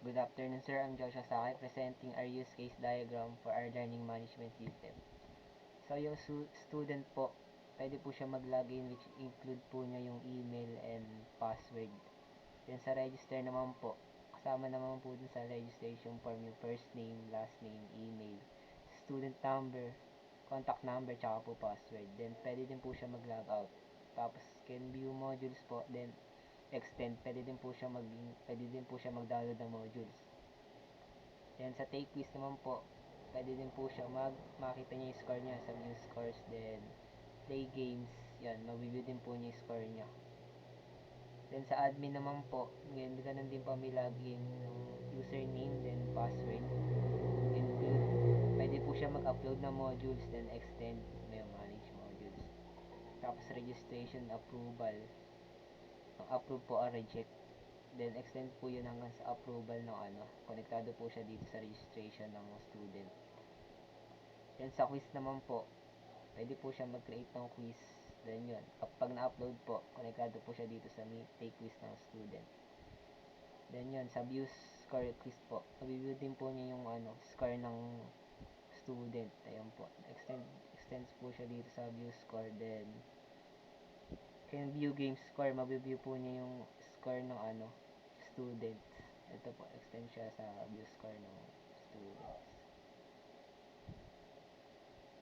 Good afternoon, sir. I'm Joshua Sakay, presenting our use case diagram for our learning management system. So, yung student po, pwede po siya mag-login, which include po niya yung email and password. Then sa register naman po, kasama naman po dun sa registration form yung first name, last name, email, student number, contact number, tsaka po password. Then pwede din po siya mag-log out. Tapos can view modules po, then extend, pwede din po siya mag-download ng modules. Then sa take quiz naman po, pwede din po siya makita niya yung score niya sa view scores. Then play games, yan, mag-view din po niya yung score niya. Then sa admin naman po, ganun din po may login ng username, then password, include, pwede po siya mag-upload ng modules, then extend, may manage modules. Tapos registration, approval, ang approve po o reject. Then extend po yun hanggang sa approval ng konektado po siya dito sa registration ng student. Then sa quiz naman po, pwede po siya mag-create ng quiz. Then yun, kapag na-upload po, konektado po siya dito sa take quiz ng student. Then yun, sa view score quiz po, mag-view din po niya yung score ng student. Ayun po, extends po siya dito sa view score. Then can view game score, mag-view po niya yung score ng student. Ito po, extend siya sa view score ng student.